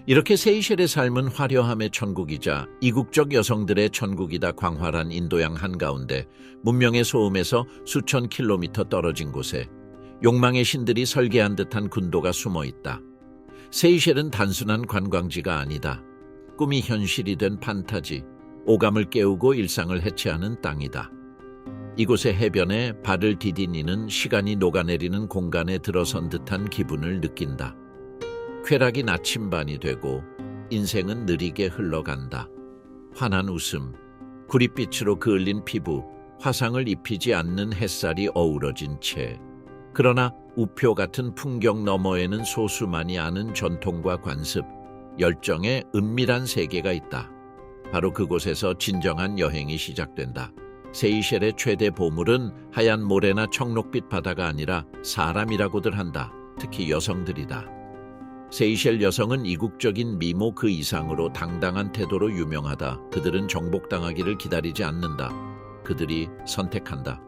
이렇게 세이셸의 삶은 화려함의 천국이자 이국적 여성들의 천국이다. 광활한 인도양 한가운데 문명의 소음에서 수천 킬로미터 떨어진 곳에 욕망의 신들이 설계한 듯한 군도가 숨어 있다. 세이셸은 단순한 관광지가 아니다. 꿈이 현실이 된 판타지, 오감을 깨우고 일상을 해체하는 땅이다. 이곳의 해변에 발을 디디니는 시간이 녹아내리는 공간에 들어선 듯한 기분을 느낀다. 쾌락이 나침반이 되고 인생은 느리게 흘러간다. 환한 웃음, 구릿빛으로 그을린 피부, 화상을 입히지 않는 햇살이 어우러진 채. 그러나 우표 같은 풍경 너머에는 소수만이 아는 전통과 관습, 열정의 은밀한 세계가 있다. 바로 그곳에서 진정한 여행이 시작된다. 세이셸의 최대 보물은 하얀 모래나 청록빛 바다가 아니라 사람이라고들 한다. 특히 여성들이다. 세이셸 여성은 이국적인 미모 그 이상으로 당당한 태도로 유명하다. 그들은 정복당하기를 기다리지 않는다. 그들이 선택한다.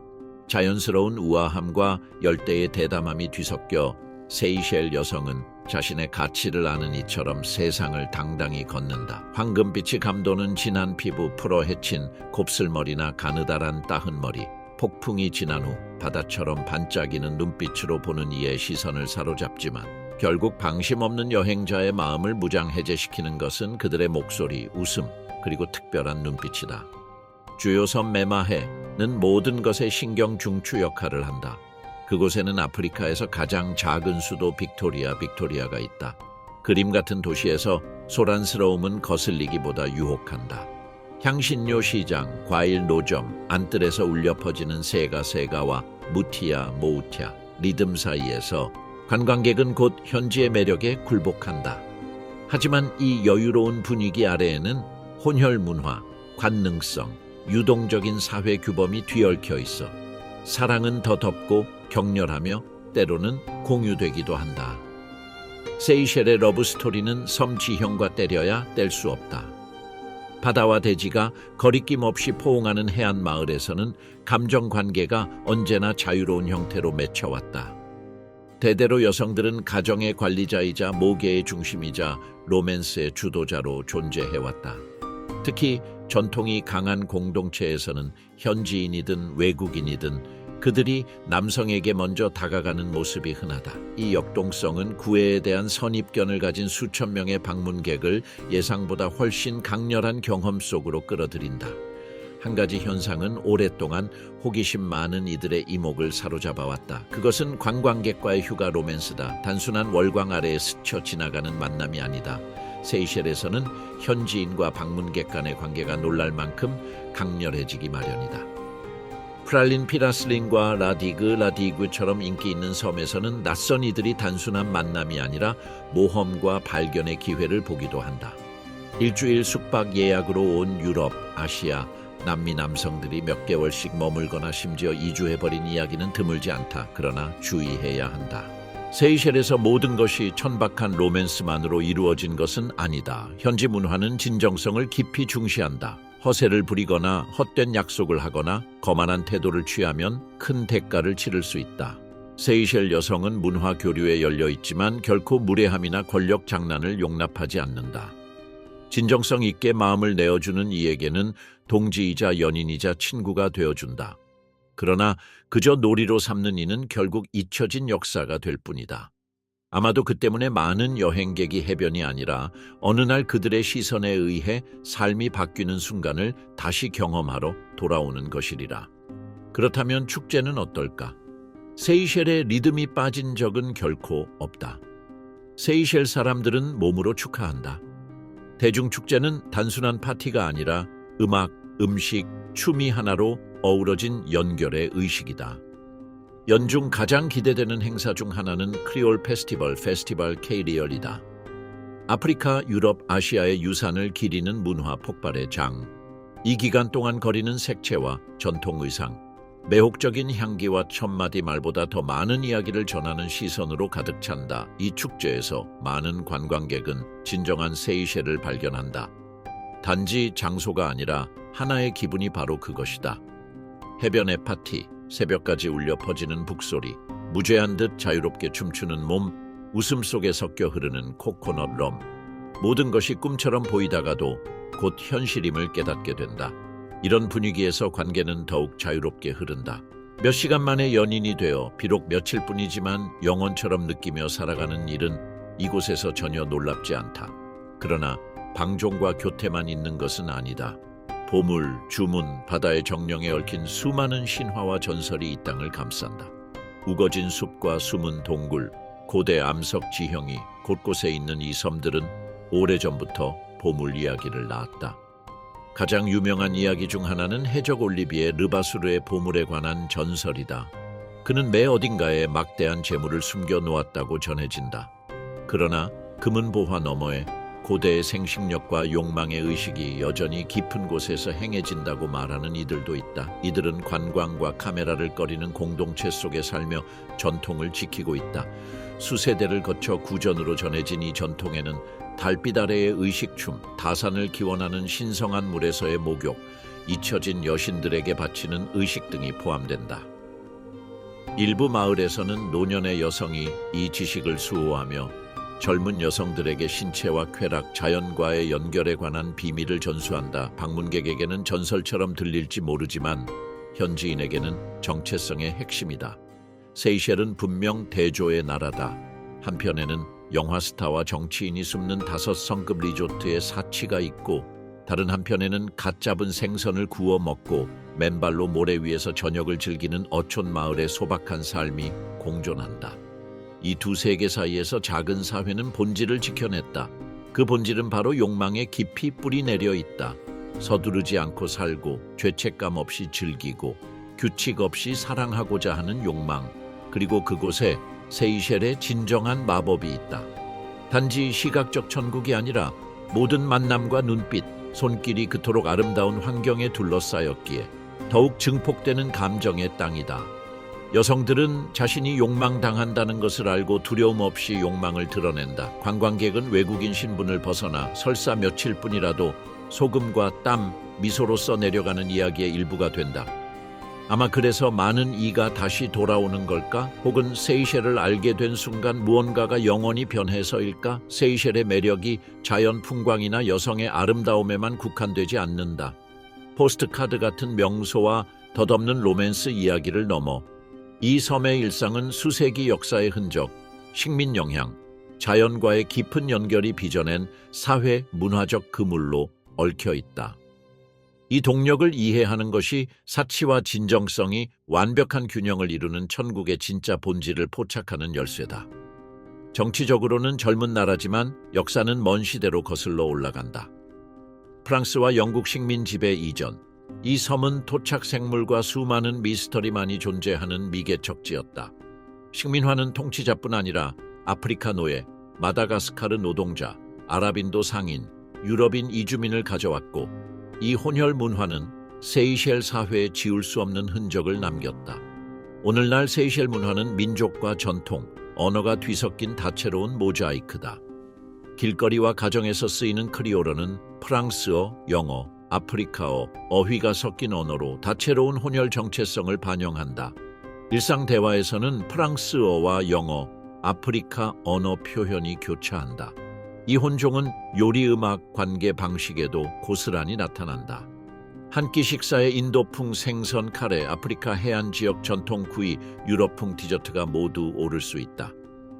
자연스러운 우아함과 열대의 대담함이 뒤섞여 세이셸 여성은 자신의 가치를 아는 이처럼 세상을 당당히 걷는다. 황금빛이 감도는 진한 피부, 풀어 헤친 곱슬머리나 가느다란 따은 머리, 폭풍이 지난 후 바다처럼 반짝이는 눈빛으로 보는 이의 시선을 사로잡지만 결국 방심 없는 여행자의 마음을 무장해제시키는 것은 그들의 목소리, 웃음, 그리고 특별한 눈빛이다. 주요 섬 메마해는 모든 것의 신경 중추 역할을 한다. 그곳에는 아프리카에서 가장 작은 수도 빅토리아가 있다. 그림 같은 도시에서 소란스러움은 거슬리기보다 유혹한다. 향신료 시장, 과일 노점, 안뜰에서 울려 퍼지는 세가와 모우티아, 리듬 사이에서 관광객은 곧 현지의 매력에 굴복한다. 하지만 이 여유로운 분위기 아래에는 혼혈 문화, 관능성, 유동적인 사회 규범이 뒤얽혀 있어 사랑은 더 덥고 격렬하며 때로는 공유되기도 한다. 세이셸의 러브스토리는 섬 지형과 때려야 뗄 수 없다. 바다와 대지가 거리낌 없이 포옹하는 해안 마을에서는 감정관계가 언제나 자유로운 형태로 맺혀왔다. 대대로 여성들은 가정의 관리자이자 모계의 중심이자 로맨스의 주도자로 존재해왔다. 특히 전통이 강한 공동체에서는 현지인이든 외국인이든 그들이 남성에게 먼저 다가가는 모습이 흔하다. 이 역동성은 구애에 대한 선입견을 가진 수천 명의 방문객을 예상보다 훨씬 강렬한 경험 속으로 끌어들인다. 한 가지 현상은 오랫동안 호기심 많은 이들의 이목을 사로잡아왔다. 그것은 관광객과의 휴가 로맨스다. 단순한 월광 아래에 스쳐 지나가는 만남이 아니다. 세이셸에서는 현지인과 방문객 간의 관계가 놀랄 만큼 강렬해지기 마련이다. 프랄린 피라슬린과 라디그처럼 인기 있는 섬에서는 낯선 이들이 단순한 만남이 아니라 모험과 발견의 기회를 보기도 한다. 일주일 숙박 예약으로 온 유럽, 아시아, 남미 남성들이 몇 개월씩 머물거나 심지어 이주해버린 이야기는 드물지 않다. 그러나 주의해야 한다. 세이셸에서 모든 것이 천박한 로맨스만으로 이루어진 것은 아니다. 현지 문화는 진정성을 깊이 중시한다. 허세를 부리거나 헛된 약속을 하거나 거만한 태도를 취하면 큰 대가를 치를 수 있다. 세이셸 여성은 문화 교류에 열려 있지만 결코 무례함이나 권력 장난을 용납하지 않는다. 진정성 있게 마음을 내어주는 이에게는 동지이자 연인이자 친구가 되어준다. 그러나 그저 놀이로 삼는 이는 결국 잊혀진 역사가 될 뿐이다. 아마도 그 때문에 많은 여행객이 해변이 아니라 어느 날 그들의 시선에 의해 삶이 바뀌는 순간을 다시 경험하러 돌아오는 것이리라. 그렇다면 축제는 어떨까? 세이셸의 리듬이 빠진 적은 결코 없다. 세이셸 사람들은 몸으로 축하한다. 대중축제는 단순한 파티가 아니라 음악, 음식, 춤이 하나로 어우러진 연결의 의식이다. 연중 가장 기대되는 행사 중 하나는 크리올 페스티벌 K-리얼이다. 아프리카, 유럽, 아시아의 유산을 기리는 문화 폭발의 장. 이 기간 동안 거리는 색채와 전통 의상, 매혹적인 향기와 천마디 말보다 더 많은 이야기를 전하는 시선으로 가득 찬다. 이 축제에서 많은 관광객은 진정한 세이셸을 발견한다. 단지 장소가 아니라 하나의 기분이 바로 그것이다. 해변의 파티, 새벽까지 울려 퍼지는 북소리, 무죄한 듯 자유롭게 춤추는 몸, 웃음 속에 섞여 흐르는 코코넛 럼. 모든 것이 꿈처럼 보이다가도 곧 현실임을 깨닫게 된다. 이런 분위기에서 관계는 더욱 자유롭게 흐른다. 몇 시간 만에 연인이 되어 비록 며칠뿐이지만 영원처럼 느끼며 살아가는 일은 이곳에서 전혀 놀랍지 않다. 그러나 방종과 교태만 있는 것은 아니다. 보물, 주문, 바다의 정령에 얽힌 수많은 신화와 전설이 이 땅을 감싼다. 우거진 숲과 숨은 동굴, 고대 암석 지형이 곳곳에 있는 이 섬들은 오래전부터 보물 이야기를 낳았다. 가장 유명한 이야기 중 하나는 해적 올리비의 르바수르의 보물에 관한 전설이다. 그는 매 어딘가에 막대한 재물을 숨겨 놓았다고 전해진다. 그러나 금은보화 너머에 고대의 생식력과 욕망의 의식이 여전히 깊은 곳에서 행해진다고 말하는 이들도 있다. 이들은 관광과 카메라를 꺼리는 공동체 속에 살며 전통을 지키고 있다. 수세대를 거쳐 구전으로 전해진 이 전통에는 달빛 아래의 의식춤, 다산을 기원하는 신성한 물에서의 목욕, 잊혀진 여신들에게 바치는 의식 등이 포함된다. 일부 마을에서는 노년의 여성이 이 지식을 수호하며 젊은 여성들에게 신체와 쾌락, 자연과의 연결에 관한 비밀을 전수한다. 방문객에게는 전설처럼 들릴지 모르지만 현지인에게는 정체성의 핵심이다. 세이셸은 분명 대조의 나라다. 한편에는 영화 스타와 정치인이 숨는 5성급 리조트에 사치가 있고, 다른 한편에는 갓 잡은 생선을 구워 먹고 맨발로 모래 위에서 저녁을 즐기는 어촌 마을의 소박한 삶이 공존한다. 이 두 세계 사이에서 작은 사회는 본질을 지켜냈다. 그 본질은 바로 욕망에 깊이 뿌리 내려 있다. 서두르지 않고 살고, 죄책감 없이 즐기고, 규칙 없이 사랑하고자 하는 욕망, 그리고 그곳에 세이셸의 진정한 마법이 있다. 단지 시각적 천국이 아니라 모든 만남과 눈빛, 손길이 그토록 아름다운 환경에 둘러싸였기에 더욱 증폭되는 감정의 땅이다. 여성들은 자신이 욕망당한다는 것을 알고 두려움 없이 욕망을 드러낸다. 관광객은 외국인 신분을 벗어나 설사 며칠뿐이라도 소금과 땀, 미소로써 내려가는 이야기의 일부가 된다. 아마 그래서 많은 이가 다시 돌아오는 걸까? 혹은 세이셸을 알게 된 순간 무언가가 영원히 변해서일까? 세이셸의 매력이 자연 풍광이나 여성의 아름다움에만 국한되지 않는다. 포스트카드 같은 명소와 덧없는 로맨스 이야기를 넘어 이 섬의 일상은 수세기 역사의 흔적, 식민 영향, 자연과의 깊은 연결이 빚어낸 사회 문화적 그물로 얽혀 있다. 이 동력을 이해하는 것이 사치와 진정성이 완벽한 균형을 이루는 천국의 진짜 본질을 포착하는 열쇠다. 정치적으로는 젊은 나라지만 역사는 먼 시대로 거슬러 올라간다. 프랑스와 영국 식민 지배 이전, 이 섬은 토착 생물과 수많은 미스터리만이 존재하는 미개척지였다. 식민화는 통치자뿐 아니라 아프리카 노예, 마다가스카르 노동자, 아랍인도 상인, 유럽인 이주민을 가져왔고, 이 혼혈 문화는 세이셸 사회에 지울 수 없는 흔적을 남겼다. 오늘날 세이셸 문화는 민족과 전통, 언어가 뒤섞인 다채로운 모자이크다. 길거리와 가정에서 쓰이는 크리올어는 프랑스어, 영어, 아프리카어, 어휘가 섞인 언어로 다채로운 혼혈 정체성을 반영한다. 일상 대화에서는 프랑스어와 영어, 아프리카 언어 표현이 교차한다. 이 혼종은 요리 음악 관계 방식에도 고스란히 나타난다. 한 끼 식사에 인도풍 생선 카레, 아프리카 해안 지역 전통 구이, 유럽풍 디저트가 모두 오를 수 있다.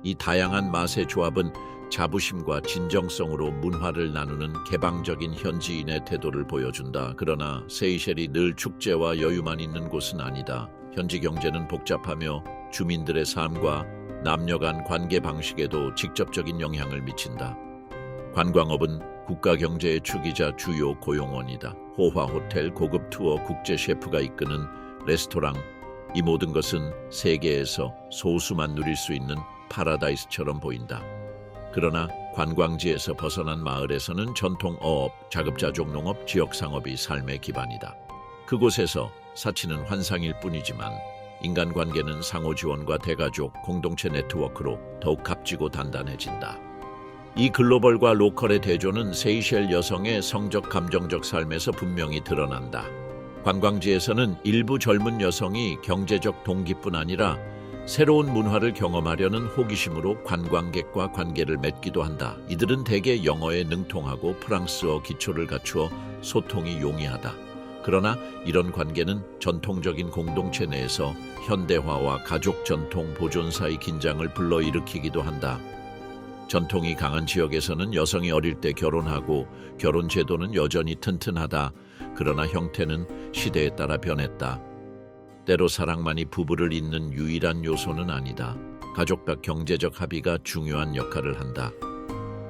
이 다양한 맛의 조합은 자부심과 진정성으로 문화를 나누는 개방적인 현지인의 태도를 보여준다. 그러나 세이셸이 늘 축제와 여유만 있는 곳은 아니다. 현지 경제는 복잡하며 주민들의 삶과 남녀 간 관계 방식에도 직접적인 영향을 미친다. 관광업은 국가 경제의 축이자 주요 고용원이다. 호화 호텔, 고급 투어, 국제 셰프가 이끄는 레스토랑, 이 모든 것은 세계에서 소수만 누릴 수 있는 파라다이스처럼 보인다. 그러나 관광지에서 벗어난 마을에서는 전통 어업, 자급자족 농업, 지역상업이 삶의 기반이다. 그곳에서 사치는 환상일 뿐이지만 인간관계는 상호지원과 대가족, 공동체 네트워크로 더욱 값지고 단단해진다. 이 글로벌과 로컬의 대조는 세이셸 여성의 성적 감정적 삶에서 분명히 드러난다. 관광지에서는 일부 젊은 여성이 경제적 동기뿐 아니라 새로운 문화를 경험하려는 호기심으로 관광객과 관계를 맺기도 한다. 이들은 대개 영어에 능통하고 프랑스어 기초를 갖추어 소통이 용이하다. 그러나 이런 관계는 전통적인 공동체 내에서 현대화와 가족 전통 보존 사이 긴장을 불러일으키기도 한다. 전통이 강한 지역에서는 여성이 어릴 때 결혼하고 결혼 제도는 여전히 튼튼하다. 그러나 형태는 시대에 따라 변했다. 때로 사랑만이 부부를 잇는 유일한 요소는 아니다. 가족과 경제적 합의가 중요한 역할을 한다.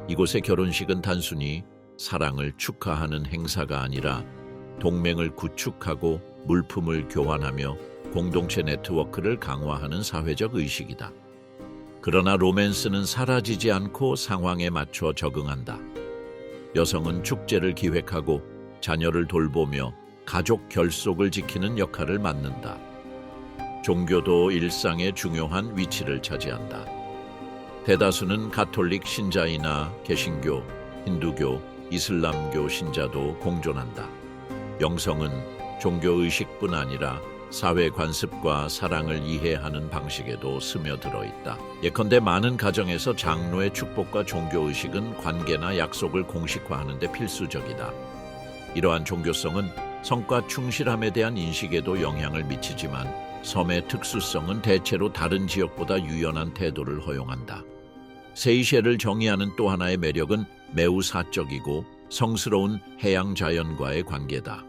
이곳의 결혼식은 단순히 사랑을 축하하는 행사가 아니라 동맹을 구축하고 물품을 교환하며 공동체 네트워크를 강화하는 사회적 의식이다. 그러나 로맨스는 사라지지 않고 상황에 맞춰 적응한다. 여성은 축제를 기획하고 자녀를 돌보며 가족 결속을 지키는 역할을 맡는다. 종교도 일상의 중요한 위치를 차지한다. 대다수는 가톨릭 신자이나 개신교, 힌두교, 이슬람교 신자도 공존한다. 영성은 종교의식뿐 아니라 사회 관습과 사랑을 이해하는 방식에도 스며들어 있다. 예컨대 많은 가정에서 장로의 축복과 종교의식은 관계나 약속을 공식화하는 데 필수적이다. 이러한 종교성은 성과 충실함에 대한 인식에도 영향을 미치지만 섬의 특수성은 대체로 다른 지역보다 유연한 태도를 허용한다. 세이셸을 정의하는 또 하나의 매력은 매우 사적이고 성스러운 해양 자연과의 관계다.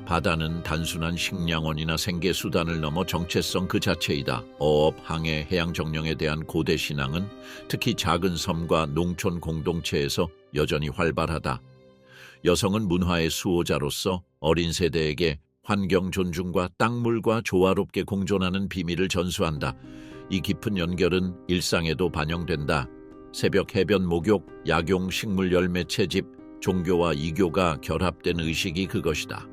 바다는 단순한 식량원이나 생계수단을 넘어 정체성 그 자체이다. 어업, 항해, 해양 정령에 대한 고대 신앙은 특히 작은 섬과 농촌 공동체에서 여전히 활발하다. 여성은 문화의 수호자로서 어린 세대에게 환경 존중과 땅물과 조화롭게 공존하는 비밀을 전수한다. 이 깊은 연결은 일상에도 반영된다. 새벽 해변 목욕, 약용 식물 열매 채집, 종교와 이교가 결합된 의식이 그것이다.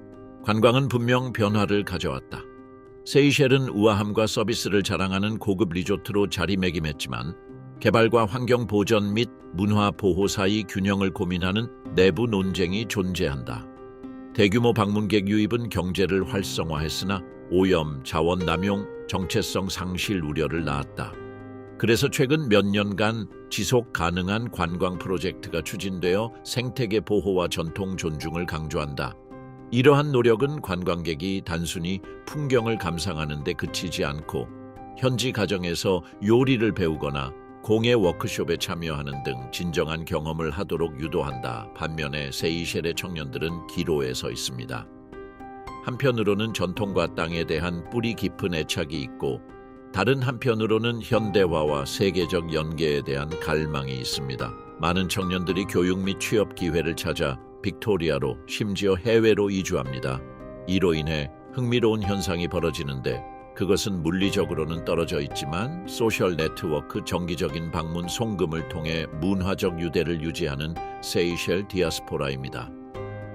관광은 분명 변화를 가져왔다. 세이셸은 우아함과 서비스를 자랑하는 고급 리조트로 자리매김했지만 개발과 환경 보전 및 문화 보호 사이 균형을 고민하는 내부 논쟁이 존재한다. 대규모 방문객 유입은 경제를 활성화했으나 오염, 자원 남용, 정체성 상실 우려를 낳았다. 그래서 최근 몇 년간 지속 가능한 관광 프로젝트가 추진되어 생태계 보호와 전통 존중을 강조한다. 이러한 노력은 관광객이 단순히 풍경을 감상하는 데 그치지 않고 현지 가정에서 요리를 배우거나 공예 워크숍에 참여하는 등 진정한 경험을 하도록 유도한다. 반면에 세이셸의 청년들은 기로에 서 있습니다. 한편으로는 전통과 땅에 대한 뿌리 깊은 애착이 있고 다른 한편으로는 현대화와 세계적 연계에 대한 갈망이 있습니다. 많은 청년들이 교육 및 취업 기회를 찾아 빅토리아로 심지어 해외로 이주합니다. 이로 인해 흥미로운 현상이 벌어지는데 그것은 물리적으로는 떨어져 있지만 소셜 네트워크 정기적인 방문 송금을 통해 문화적 유대를 유지하는 세이셸 디아스포라입니다.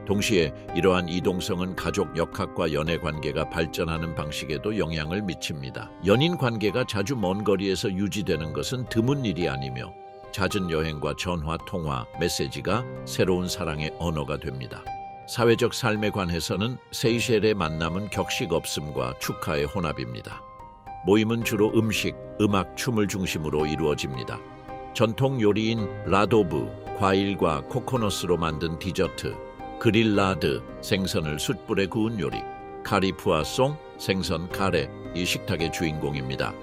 동시에 이러한 이동성은 가족 역학과 연애 관계가 발전하는 방식에도 영향을 미칩니다. 연인 관계가 자주 먼 거리에서 유지되는 것은 드문 일이 아니며 잦은 여행과 전화, 통화, 메시지가 새로운 사랑의 언어가 됩니다. 사회적 삶에 관해서는 세이셸의 만남은 격식 없음과 축하의 혼합입니다. 모임은 주로 음식, 음악, 춤을 중심으로 이루어집니다. 전통 요리인 라도브, 과일과 코코넛으로 만든 디저트, 그릴라드, 생선을 숯불에 구운 요리, 카리푸아송, 생선 카레, 이 식탁의 주인공입니다.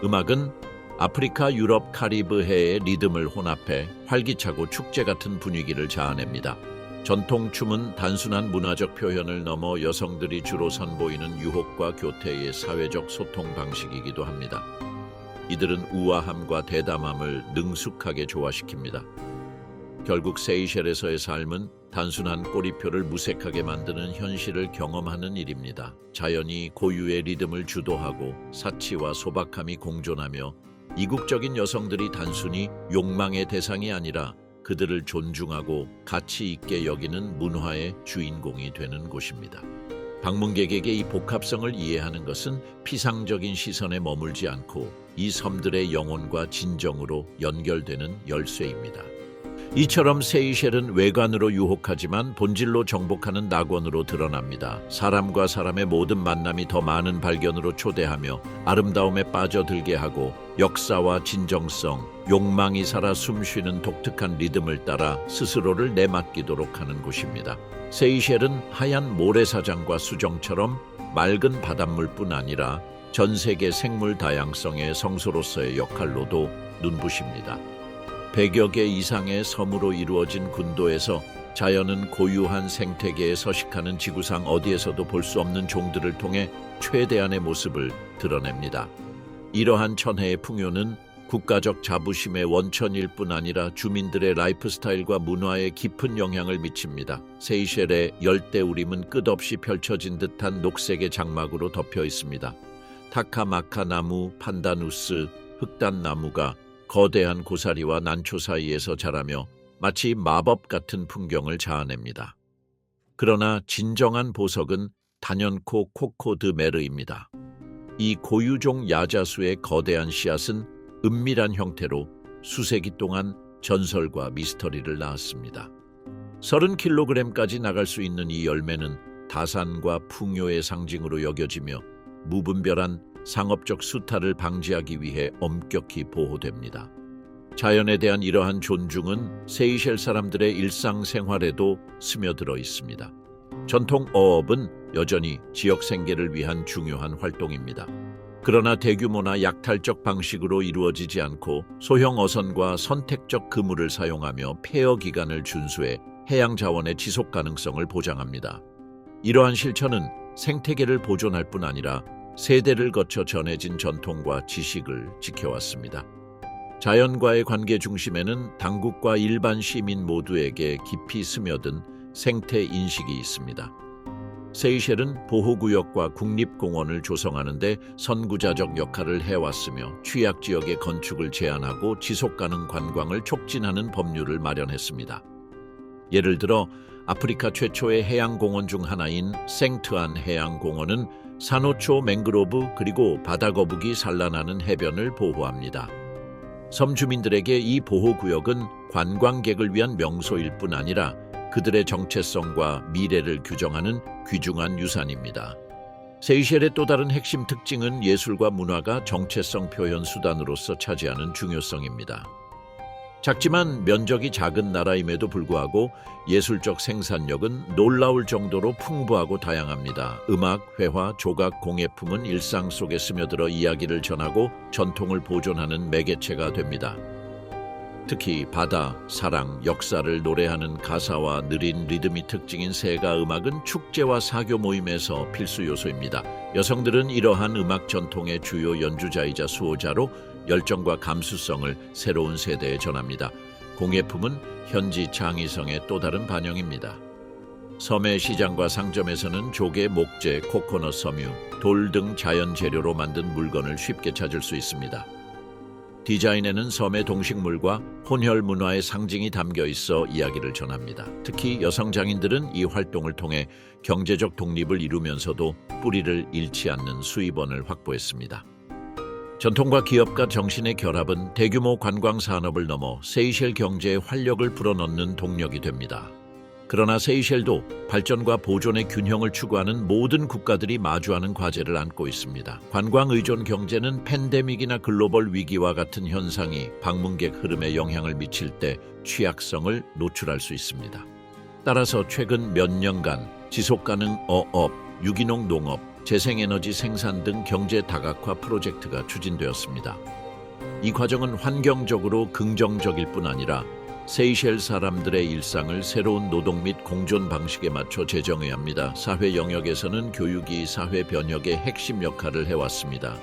음악은 아프리카, 유럽, 카리브해의 리듬을 혼합해 활기차고 축제 같은 분위기를 자아냅니다. 전통 춤은 단순한 문화적 표현을 넘어 여성들이 주로 선보이는 유혹과 교태의 사회적 소통 방식이기도 합니다. 이들은 우아함과 대담함을 능숙하게 조화시킵니다. 결국 세이셸에서의 삶은 단순한 꼬리표를 무색하게 만드는 현실을 경험하는 일입니다. 자연이 고유의 리듬을 주도하고 사치와 소박함이 공존하며 이국적인 여성들이 단순히 욕망의 대상이 아니라 그들을 존중하고 가치 있게 여기는 문화의 주인공이 되는 곳입니다. 방문객에게 이 복합성을 이해하는 것은 피상적인 시선에 머물지 않고 이 섬들의 영혼과 진정으로 연결되는 열쇠입니다. 이처럼 세이셸은 외관으로 유혹하지만 본질로 정복하는 낙원으로 드러납니다. 사람과 사람의 모든 만남이 더 많은 발견으로 초대하며 아름다움에 빠져들게 하고 역사와 진정성, 욕망이 살아 숨쉬는 독특한 리듬을 따라 스스로를 내맡기도록 하는 곳입니다. 세이셸은 하얀 모래사장과 수정처럼 맑은 바닷물뿐 아니라 전 세계 생물 다양성의 성소로서의 역할로도 눈부십니다. 100여 개 이상의 섬으로 이루어진 군도에서 자연은 고유한 생태계에 서식하는 지구상 어디에서도 볼 수 없는 종들을 통해 최대한의 모습을 드러냅니다. 이러한 천혜의 풍요는 국가적 자부심의 원천일 뿐 아니라 주민들의 라이프 스타일과 문화에 깊은 영향을 미칩니다. 세이셸의 열대우림은 끝없이 펼쳐진 듯한 녹색의 장막으로 덮여 있습니다. 타카마카 나무, 판다누스, 흑단나무가 거대한 고사리와 난초 사이에서 자라며 마치 마법 같은 풍경을 자아냅니다. 그러나 진정한 보석은 단연코 코코 드 메르입니다. 이 고유종 야자수의 거대한 씨앗은 은밀한 형태로 수세기 동안 전설과 미스터리를 낳았습니다. 30kg까지 나갈 수 있는 이 열매는 다산과 풍요의 상징으로 여겨지며 무분별한 상업적 수탈을 방지하기 위해 엄격히 보호됩니다. 자연에 대한 이러한 존중은 세이셸 사람들의 일상생활에도 스며들어 있습니다. 전통 어업은 여전히 지역 생계를 위한 중요한 활동입니다. 그러나 대규모나 약탈적 방식으로 이루어지지 않고 소형 어선과 선택적 그물을 사용하며 폐허 기간을 준수해 해양 자원의 지속 가능성을 보장합니다. 이러한 실천은 생태계를 보존할 뿐 아니라 세대를 거쳐 전해진 전통과 지식을 지켜왔습니다. 자연과의 관계 중심에는 당국과 일반 시민 모두에게 깊이 스며든 생태 인식이 있습니다. 세이셸은 보호구역과 국립공원을 조성하는 데 선구자적 역할을 해왔으며 취약지역의 건축을 제한하고 지속가능 관광을 촉진하는 법률을 마련했습니다. 예를 들어 아프리카 최초의 해양공원 중 하나인 생트안 해양공원은 산호초, 맹그로브 그리고 바다거북이 산란하는 해변을 보호합니다. 섬 주민들에게 이 보호구역은 관광객을 위한 명소일 뿐 아니라 그들의 정체성과 미래를 규정하는 귀중한 유산입니다. 세이셸의 또 다른 핵심 특징은 예술과 문화가 정체성 표현 수단으로서 차지하는 중요성입니다. 작지만 면적이 작은 나라임에도 불구하고 예술적 생산력은 놀라울 정도로 풍부하고 다양합니다. 음악, 회화, 조각, 공예품은 일상 속에 스며들어 이야기를 전하고 전통을 보존하는 매개체가 됩니다. 특히 바다, 사랑, 역사를 노래하는 가사와 느린 리듬이 특징인 세가 음악은 축제와 사교 모임에서 필수 요소입니다. 여성들은 이러한 음악 전통의 주요 연주자이자 수호자로 열정과 감수성을 새로운 세대에 전합니다. 공예품은 현지 창의성의 또 다른 반영입니다. 섬의 시장과 상점에서는 조개, 목재, 코코넛 섬유, 돌 등 자연 재료로 만든 물건을 쉽게 찾을 수 있습니다. 디자인에는 섬의 동식물과 혼혈 문화의 상징이 담겨 있어 이야기를 전합니다. 특히 여성 장인들은 이 활동을 통해 경제적 독립을 이루면서도 뿌리를 잃지 않는 수입원을 확보했습니다. 전통과 기업가 정신의 결합은 대규모 관광 산업을 넘어 세이셸 경제에 활력을 불어넣는 동력이 됩니다. 그러나 세이셸도 발전과 보존의 균형을 추구하는 모든 국가들이 마주하는 과제를 안고 있습니다. 관광 의존 경제는 팬데믹이나 글로벌 위기와 같은 현상이 방문객 흐름에 영향을 미칠 때 취약성을 노출할 수 있습니다. 따라서 최근 몇 년간 지속가능 어업, 유기농 농업, 재생에너지 생산 등 경제 다각화 프로젝트가 추진되었습니다. 이 과정은 환경적으로 긍정적일 뿐 아니라 세이셸 사람들의 일상을 새로운 노동 및 공존 방식에 맞춰 재정해야 합니다. 사회 영역에서는 교육이 사회 변혁의 핵심 역할을 해왔습니다.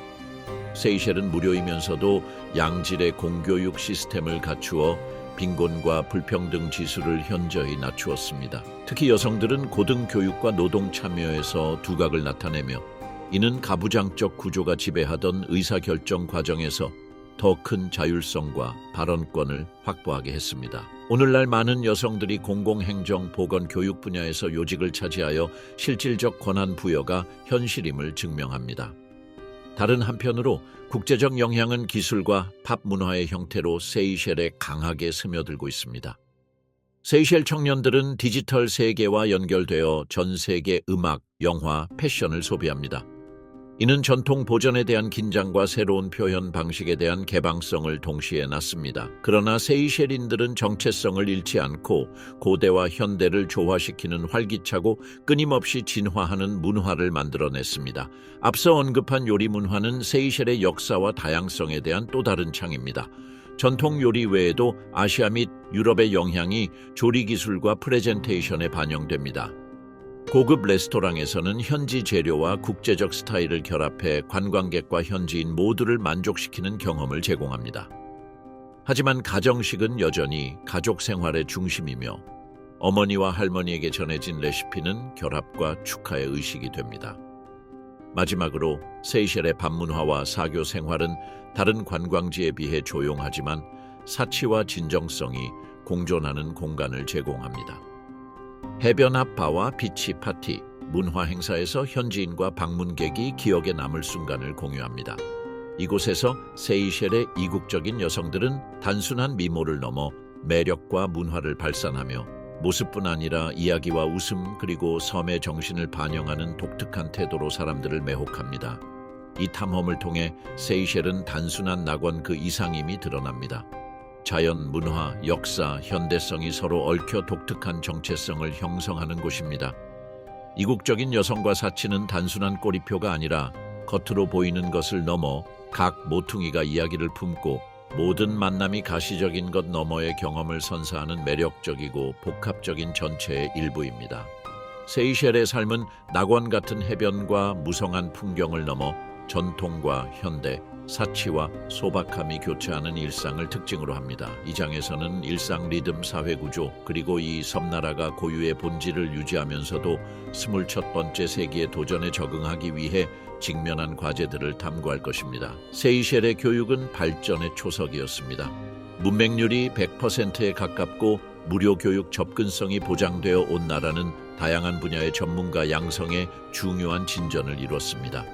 세이셸은 무료이면서도 양질의 공교육 시스템을 갖추어 빈곤과 불평등 지수를 현저히 낮추었습니다. 특히 여성들은 고등교육과 노동 참여에서 두각을 나타내며 이는 가부장적 구조가 지배하던 의사결정 과정에서 더 큰 자율성과 발언권을 확보하게 했습니다. 오늘날 많은 여성들이 공공행정, 보건, 교육 분야에서 요직을 차지하여 실질적 권한 부여가 현실임을 증명합니다. 다른 한편으로 국제적 영향은 기술과 팝 문화의 형태로 세이셸에 강하게 스며들고 있습니다. 세이셸 청년들은 디지털 세계와 연결되어 전 세계 음악, 영화, 패션을 소비합니다. 이는 전통 보존에 대한 긴장과 새로운 표현 방식에 대한 개방성을 동시에 낳습니다. 그러나 세이셸인들은 정체성을 잃지 않고 고대와 현대를 조화시키는 활기차고 끊임없이 진화하는 문화를 만들어냈습니다. 앞서 언급한 요리 문화는 세이셸의 역사와 다양성에 대한 또 다른 창입니다. 전통 요리 외에도 아시아 및 유럽의 영향이 조리 기술과 프레젠테이션에 반영됩니다. 고급 레스토랑에서는 현지 재료와 국제적 스타일을 결합해 관광객과 현지인 모두를 만족시키는 경험을 제공합니다. 하지만 가정식은 여전히 가족 생활의 중심이며 어머니와 할머니에게 전해진 레시피는 결합과 축하의 의식이 됩니다. 마지막으로 세이셸의 밤문화와 사교 생활은 다른 관광지에 비해 조용하지만 사치와 진정성이 공존하는 공간을 제공합니다. 해변 앞 바와 비치 파티, 문화 행사에서 현지인과 방문객이 기억에 남을 순간을 공유합니다. 이곳에서 세이셸의 이국적인 여성들은 단순한 미모를 넘어 매력과 문화를 발산하며 모습뿐 아니라 이야기와 웃음 그리고 섬의 정신을 반영하는 독특한 태도로 사람들을 매혹합니다. 이 탐험을 통해 세이셸은 단순한 낙원 그 이상임이 드러납니다. 자연, 문화, 역사, 현대성이 서로 얽혀 독특한 정체성을 형성하는 곳입니다. 이국적인 여성과 사치는 단순한 꼬리표가 아니라 겉으로 보이는 것을 넘어 각 모퉁이가 이야기를 품고 모든 만남이 가시적인 것 너머의 경험을 선사하는 매력적이고 복합적인 전체의 일부입니다. 세이셸의 삶은 낙원 같은 해변과 무성한 풍경을 넘어 전통과 현대, 사치와 소박함이 교차하는 일상을 특징으로 합니다. 이 장에서는 일상 리듬 사회구조 그리고 이 섬나라가 고유의 본질을 유지하면서도 21번째 세기의 도전에 적응하기 위해 직면한 과제들을 탐구할 것입니다. 세이셸의 교육은 발전의 초석이었습니다. 문맹률이 100%에 가깝고 무료 교육 접근성이 보장되어 온 나라는 다양한 분야의 전문가 양성에 중요한 진전을 이뤘습니다.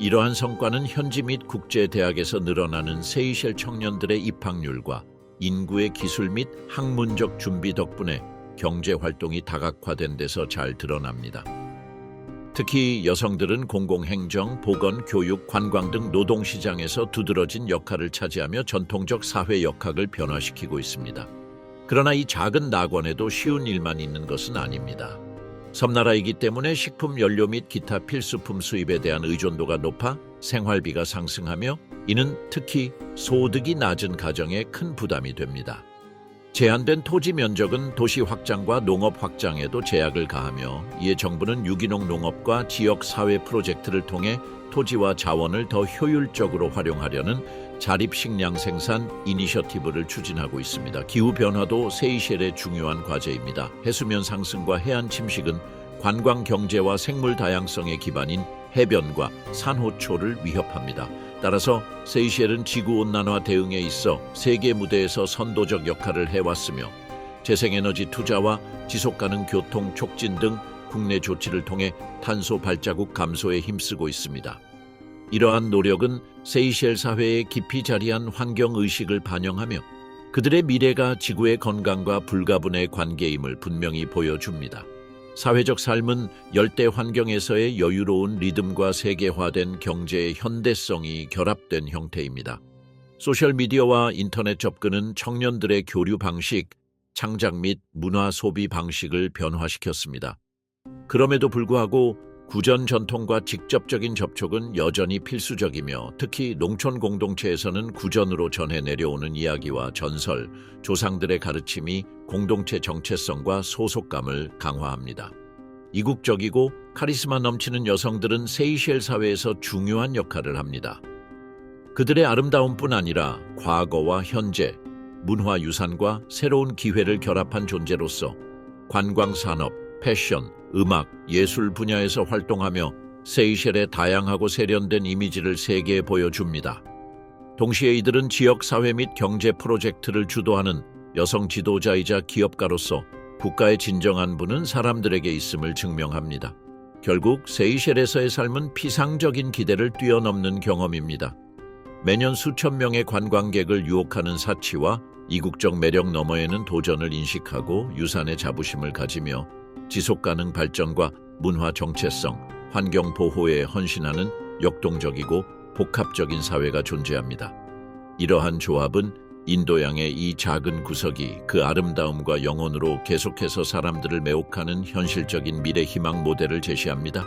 이러한 성과는 현지 및 국제 대학에서 늘어나는 세이셸 청년들의 입학률과 인구의 기술 및 학문적 준비 덕분에 경제 활동이 다각화된 데서 잘 드러납니다. 특히 여성들은 공공행정, 보건, 교육, 관광 등 노동시장에서 두드러진 역할을 차지하며 전통적 사회 역학을 변화시키고 있습니다. 그러나 이 작은 낙원에도 쉬운 일만 있는 것은 아닙니다. 섬나라이기 때문에 식품, 연료 및 기타 필수품 수입에 대한 의존도가 높아 생활비가 상승하며 이는 특히 소득이 낮은 가정에 큰 부담이 됩니다. 제한된 토지 면적은 도시 확장과 농업 확장에도 제약을 가하며 이에 정부는 유기농 농업과 지역 사회 프로젝트를 통해 토지와 자원을 더 효율적으로 활용하려는 자립식량 생산 이니셔티브를 추진하고 있습니다. 기후변화도 세이셸의 중요한 과제입니다. 해수면 상승과 해안 침식은 관광 경제와 생물 다양성의 기반인 해변과 산호초를 위협합니다. 따라서 세이셸은 지구온난화 대응에 있어 세계 무대에서 선도적 역할을 해왔으며 재생에너지 투자와 지속가능 교통 촉진 등 국내 조치를 통해 탄소 발자국 감소에 힘쓰고 있습니다. 이러한 노력은 세이셸 사회에 깊이 자리한 환경의식을 반영하며 그들의 미래가 지구의 건강과 불가분의 관계임을 분명히 보여줍니다. 사회적 삶은 열대 환경에서의 여유로운 리듬과 세계화된 경제의 현대성이 결합된 형태입니다. 소셜미디어와 인터넷 접근은 청년들의 교류 방식, 창작 및 문화 소비 방식을 변화시켰습니다. 그럼에도 불구하고 구전 전통과 직접적인 접촉은 여전히 필수적이며 특히 농촌 공동체에서는 구전으로 전해 내려오는 이야기와 전설, 조상들의 가르침이 공동체 정체성과 소속감을 강화합니다. 이국적이고 카리스마 넘치는 여성들은 세이셸 사회에서 중요한 역할을 합니다. 그들의 아름다움뿐 아니라 과거와 현재, 문화유산과 새로운 기회를 결합한 존재로서 관광산업, 패션, 음악, 예술 분야에서 활동하며 세이셸의 다양하고 세련된 이미지를 세계에 보여줍니다. 동시에 이들은 지역사회 및 경제 프로젝트를 주도하는 여성 지도자이자 기업가로서 국가의 진정한 분은 사람들에게 있음을 증명합니다. 결국 세이셸에서의 삶은 피상적인 기대를 뛰어넘는 경험입니다. 매년 수천 명의 관광객을 유혹하는 사치와 이국적 매력 너머에는 도전을 인식하고 유산의 자부심을 가지며 지속가능 발전과 문화 정체성, 환경 보호에 헌신하는 역동적이고 복합적인 사회가 존재합니다. 이러한 조합은 인도양의 이 작은 구석이 그 아름다움과 영혼으로 계속해서 사람들을 매혹하는 현실적인 미래 희망 모델을 제시합니다.